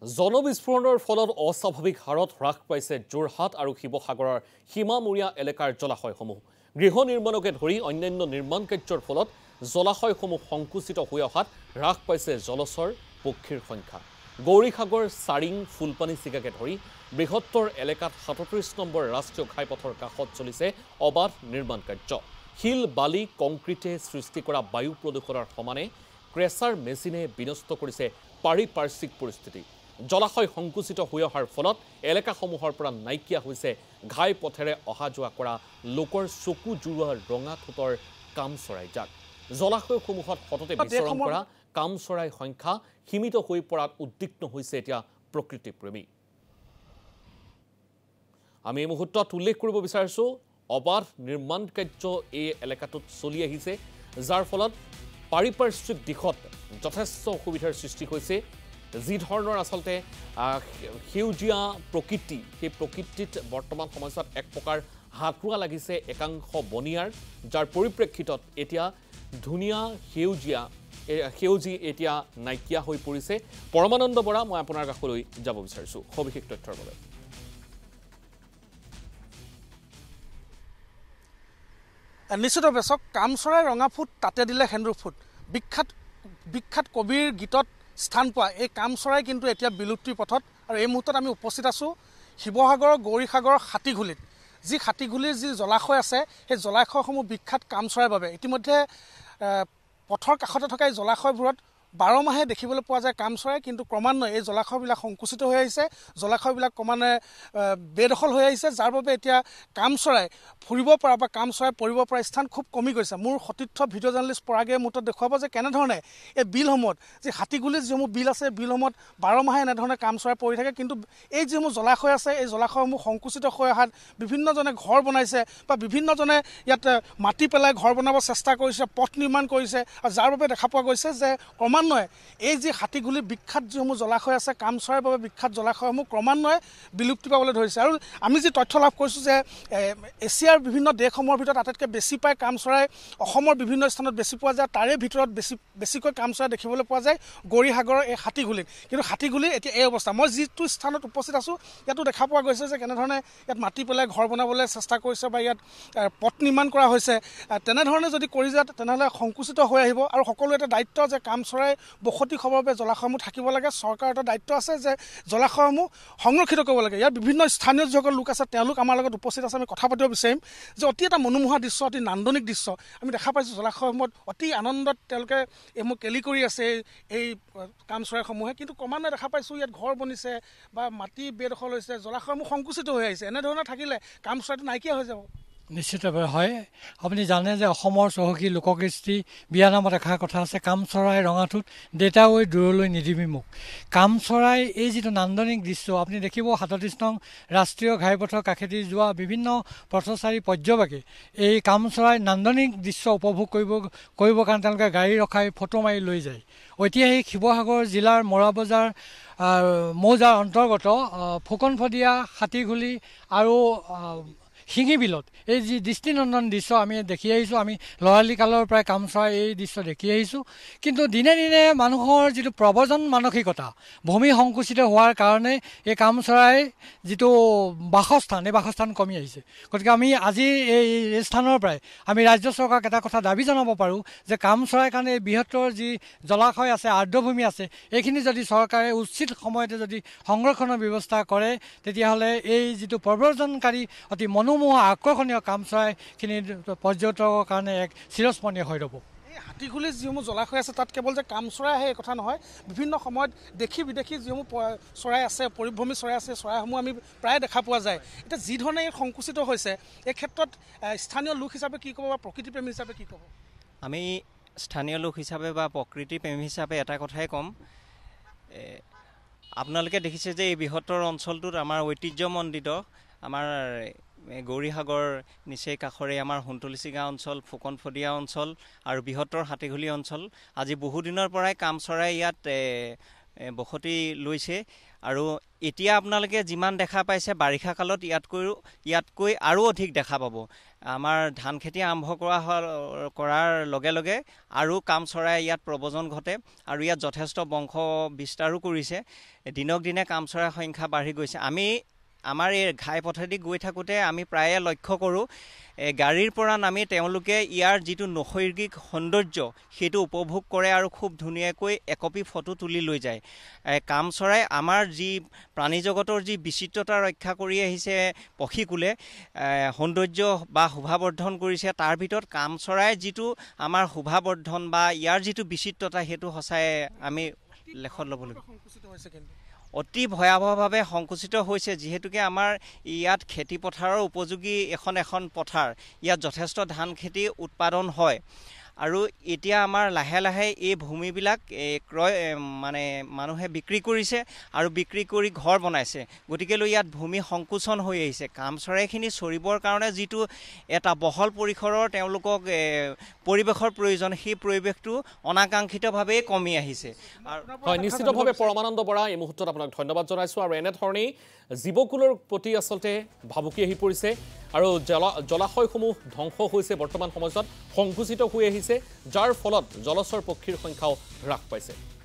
জনবিস্ফোৰণৰ ফলত অস্বাভাৱিক হাৰত হ্ৰাস পাইছে যোৰহাট আৰু শিৱসাগৰৰ সীমামূৰীয়া এলেকাৰ জলাশয়সমূহ। গৃহ নিৰ্মাণকে ধৰি অন্যান্য নিৰ্মাণ কাৰ্যৰ ফলত জলাশয়সমূহ সংকুচিত হৈ অহাত হ্ৰাস পাইছে জলচৰ পক্ষীৰ সংখ্যা। গৌৰীসাগৰ, চাৰিং, ফুলপানী চিগাকে ধৰি বৃহত্তৰ এলেকাত ৩৭ নম্বৰ ৰাষ্ট্ৰীয় ঘাইপথৰ কাষত চলিছে অবাধ নিৰ্মাণ কাৰ্য। শিল, বালি, কংক্ৰিটে সৃষ্টি কৰা বায়ু প্ৰদূষণৰ সমানে ক্ৰেচাৰ মেচিনে বিনষ্ট কৰিছে পাৰিপাৰ্শ্বিক পৰিস্থিতি। জলাশয় সংকুচিত হৈ অহাৰ ফলত এলেকাসমূহৰ পৰা নাইকিয়া হৈছে ঘাইপথেৰে অহা যোৱা কৰা লোকৰ চকু জোৰোৱা ৰঙা ঠোঁটৰ কামচৰাই জাক। জলাশয়সমূহত সততে বিচৰণ কৰা কামচৰাইৰ সংখ্যা সীমিত হৈ পৰাত উদ্বিগ্ন হৈছে এতিয়া প্ৰকৃতিপ্ৰেমী। আমি এই মুহূৰ্তত উল্লেখ কৰিব বিচাৰিছোঁ অবাধ নিৰ্মাণ কাৰ্য এই এলেকাটোত চলি আহিছে, যাৰ ফলত পাৰিপাৰ্শ্বিক দিশত যথেষ্ট অসুবিধাৰ সৃষ্টি হৈছে। যি ধৰণৰ আচলতে সেউজীয়া প্ৰকৃতি, সেই প্ৰকৃতিত বৰ্তমান সময়ছোৱাত এক প্ৰকাৰ হাতোৰা লাগিছে একাংশ বনিয়াৰ, যাৰ পৰিপ্ৰেক্ষিতত এতিয়া ধুনীয়া সেউজী এতিয়া নাইকিয়া হৈ পৰিছে। পৰমানন্দ বৰা, মই আপোনাৰ কাষলৈ যাব বিচাৰিছোঁ সবিশেষ তথ্যৰ বাবে। নিশ্চিতভাৱে চাওক, কামচৰাই ৰঙা ফুট তাতে দিলে সেন্দুৰ ফুট। বিখ্যাত কবিৰ গীতত স্থান পোৱা এই কামচৰাই কিন্তু এতিয়া বিলুপ্তিৰ পথত। আৰু এই মুহূৰ্তত আমি উপস্থিত আছোঁ শিৱসাগৰৰ গৌৰীসাগৰৰ হাতীঘুলিত। যি হাতীঘুলিৰ যি জলাশয় আছে, সেই জলাশয়সমূহ বিখ্যাত কামচৰাইৰ বাবে। ইতিমধ্যে পথৰ কাষতে থকা এই জলাশয়বোৰত 12 মাহে দেখিবলৈ পোৱা যায় কামচৰাই, কিন্তু ক্ৰমান্বয়ে এই জলাশয়বিলাক সংকুচিত হৈ আহিছে, জলাশয়বিলাক ক্ৰমান্বয়ে বেদখল হৈ আহিছে, যাৰ বাবে এতিয়া কামচৰাই ফুৰিব পৰা বা কামচৰাই পৰিব পৰা স্থান খুব কমি গৈছে। মোৰ সতীৰ্থ ভিডিঅ' জাৰ্নেলিষ্ট পৰাগে মুহূৰ্তত দেখুৱাব যে কেনেধৰণে এই বিলসমূহত, যি হাতীগুলিৰ যিসমূহ বিল আছে, বিলসমূহত 12 মাহে এনেধৰণে কামচৰাই পৰি থাকে, কিন্তু এই যিসমূহ জলাশয় আছে, এই জলাশয়সমূহ সংকুচিত হৈ অহাত বিভিন্নজনে ঘৰ বনাইছে বা বিভিন্নজনে ইয়াত মাটি পেলাই ঘৰ বনাব চেষ্টা কৰিছে, পথ নিৰ্মাণ কৰিছে, আৰু যাৰ বাবে দেখা পোৱা গৈছে যে ক্ৰমান্বয়ে এই যি হাতীগুলি বিখ্যাত যিসমূহ জলাশয় আছে, কামচৰাইৰ বাবে বিখ্যাত জলাশয়সমূহ ক্ৰমান্বয়ে বিলুপ্তি পাবলৈ ধৰিছে। আৰু আমি যি তথ্য লাভ কৰিছোঁ যে এছিয়াৰ বিভিন্ন দেশসমূহৰ ভিতৰত আটাইতকৈ বেছি পায় কামচৰাই অসমৰ বিভিন্ন স্থানত বেছি পোৱা যায়, তাৰে ভিতৰত বেছিকৈ কামচৰাই দেখিবলৈ পোৱা যায় গৌৰীসাগৰৰ এই হাতীগুলিত। কিন্তু হাতীগুলিৰ এতিয়া এই অৱস্থা। মই যিটো স্থানত উপস্থিত আছোঁ, ইয়াতো দেখা পোৱা গৈছে যে কেনেধৰণে ইয়াত মাটি পেলাই ঘৰ বনাবলৈ চেষ্টা কৰিছে বা ইয়াত পথ নিৰ্মাণ কৰা হৈছে। তেনেধৰণে যদি কৰি যায় তেনেহ'লে সংকুচিত হৈ আহিব। আৰু সকলো এটা দায়িত্ব যে কামচৰাই বসতি হ'বৰ বাবে জলাশয়সমূহ থাকিব লাগে। চৰকাৰৰ এটা দায়িত্ব আছে যে জলাশয়সমূহ সংৰক্ষিত কৰিব লাগে। ইয়াৰ বিভিন্ন স্থানীয় যিসকল লোক আছে, তেওঁলোক আমাৰ লগত উপস্থিত আছে। আমি কথা পাতিব বিচাৰিম যে অতি এটা মনোমোহা দৃশ্য, অতি নান্দনিক দৃশ্য আমি দেখা পাইছোঁ। জলাশয়সমূহত অতি আনন্দত তেওঁলোকে এইসমূহ কেলি কৰি আছে এই কামচৰাইসমূহে, কিন্তু ক্ৰমান্বয়ে দেখা পাইছোঁ ইয়াত ঘৰ বনিছে বা মাটি বেদখল হৈছে, জলাশয়সমূহ সংকুচিত হৈ আহিছে। এনেধৰণে থাকিলে কামচৰাইটো নাইকিয়া হৈ যাব। নিশ্চিতভাৱে হয়। আপুনি জানে যে অসমৰ চহকী লোককৃষ্টি বিয়ানামত এষাৰ কথা আছে, কামচৰাই ৰঙাঠোঁট দেউতা ঐ দূৰলৈ নিদিবি মোক। কামচৰাই এই যিটো নান্দনিক দৃশ্য আপুনি দেখিব, 37 নং ৰাষ্ট্ৰীয় ঘাইপথৰ কাষেদি যোৱা বিভিন্ন পথচাৰী পৰ্যবেক্ষে এই কামচৰাই নান্দনিক দৃশ্য উপভোগ কৰিবৰ কাৰণে তেওঁলোকে গাড়ী ৰখাই ফটো মাৰি লৈ যায়। ঐতিহাসিক শিৱসাগৰ জিলাৰ মৰাবজাৰ মৌজাৰ অন্তৰ্গত ফুকনফদিয়া, হাতীঘুলি আৰু শিঙি বিলত এই যি দৃষ্টিনন্দন দৃশ্য আমি দেখি আহিছোঁ। আমি ল'ৰালি কালৰ পৰাই কামচৰাই এই দৃশ্য দেখি আহিছোঁ। কিন্তু দিনে দিনে মানুহৰ যিটো প্ৰব্ৰজন মানসিকতা, ভূমি সংকুচিত হোৱাৰ কাৰণে এই কামচৰাই যিটো বাসস্থান, এই বাসস্থান কমি আহিছে। গতিকে আমি আজি এই স্থানৰ পৰাই আমি ৰাজ্য চৰকাৰক এটা কথা দাবী জনাব পাৰোঁ যে কামচৰাইৰ কাৰণে এই বৃহত্তৰ যি জলাশয় আছে, আৰ্দ্ৰভূমি আছে, এইখিনি যদি চৰকাৰে উচিত সময়তে যদি সংৰক্ষণৰ ব্যৱস্থা কৰে, তেতিয়াহ'লে এই যিটো প্ৰব্ৰজনকাৰী অতি মনোমোহা আকৰ্ষণীয় কামচৰাইখিনি পৰ্যটকৰ কাৰণে এক চিৰস্মৰণীয় হৈ ৰ'ব। এই হাতীগুলিৰ যিসমূহ জলাশয় আছে, তাত কেৱল যে কামচৰাই আহে এই কথা নহয়, বিভিন্ন সময়ত দেশী বিদেশী যিসমূহ চৰাই আছে, পৰিভ্ৰমী চৰাই আছে, চৰাইসমূহ আমি প্ৰায় দেখা পোৱা যায়। এতিয়া যি ধৰণে এই সংকুচিত হৈছে, এই ক্ষেত্ৰত স্থানীয় লোক হিচাপে কি ক'ব বা প্ৰকৃতিপ্ৰেমী হিচাপে কি ক'ব? আমি স্থানীয় লোক হিচাপে বা প্ৰকৃতিপ্ৰেমী হিচাপে এটা কথাই ক'ম, আপোনালোকে দেখিছে যে এই বৃহত্তৰ অঞ্চলটোত আমাৰ ঐতিহ্যমণ্ডিত আমাৰ গৌৰীসাগৰ নিচেই কাষৰে আমাৰ সোণতলিচিগা অঞ্চল, ফুকনফদিয়া অঞ্চল আৰু বৃহত্তৰ হাতীঘুলি অঞ্চল। আজি বহুদিনৰ পৰাই কামচৰাই ইয়াত বসতি লৈছে আৰু এতিয়া আপোনালোকে যিমান দেখা পাইছে বাৰিষা কালত ইয়াতকৈ আৰু অধিক দেখা পাব আমাৰ ধান খেতি আৰম্ভ কৰাৰ লগে লগে আৰু কাম চৰাই ইয়াত প্ৰব্ৰজন ঘটে আৰু ইয়াত যথেষ্ট বংশ বিস্তাৰো কৰিছে দিনক দিনে কাম চৰাইৰ সংখ্যা বাঢ়ি গৈছে আমাৰ এই ঘাই পথেদি গৈ থাকোঁতে আমি প্ৰায়ে লক্ষ্য কৰোঁ গাড়ীৰ পৰা নামি তেওঁলোকে ইয়াৰ যিটো নৈসৰ্গিক সৌন্দৰ্য সেইটো উপভোগ কৰে আৰু খুব ধুনীয়াকৈ একপি ফটো তুলি লৈ যায় কাম চৰাই আমাৰ যি প্ৰাণী জগতৰ যি বিচিত্ৰতা ৰক্ষা কৰি আহিছে পক্ষীকুলে সৌন্দৰ্য বা শোভাবৰ্ধন কৰিছে তাৰ ভিতৰত কাম চৰাই যিটো আমাৰ শোভাবৰ্ধন বা ইয়াৰ যিটো বিচিত্ৰতা সেইটো সঁচাই আমি লেখত ল'বলগীয়া অতি ভয়াৱহভাৱে সংকুচিত হৈছে যিহেতুকে আমাৰ ইয়াত খেতি পথাৰৰ উপযোগী এখন পথাৰ ইয়াত যথেষ্ট ধান খেতি উৎপাদন হয় আৰু এতিয়া আমাৰ লাহে লাহে এই ভূমিবিলাক মানুহে বিক্ৰী কৰিছে আৰু বিক্ৰী কৰি ঘৰ বনাইছে গতিকেলৈ ইয়াত ভূমি সংকোচন হৈ আহিছে কাম চৰাইখিনি চৰিবৰ কাৰণে যিটো এটা বহল পৰিসৰৰ তেওঁলোকক পৰিৱেশৰ প্ৰয়োজন সেই পৰিৱেশটো অনাকাংক্ষিতভাৱে কমি আহিছে হয় নিশ্চিতভাৱে পৰমানন্দ বৰা এই মুহূৰ্তত আপোনাক ধন্যবাদ জনাইছোঁ আৰু এনেধৰণেই জীৱকুলৰ প্ৰতি আচলতে ভাবুকি আহি পৰিছে আৰু জলাশয়সমূহ ধ্বংস হৈছে বৰ্তমান সময়ত সংকুচিত হৈ আহিছে যাৰ ফলত জলচৰ পক্ষীৰ সংখ্যাও হ্ৰাস পাইছে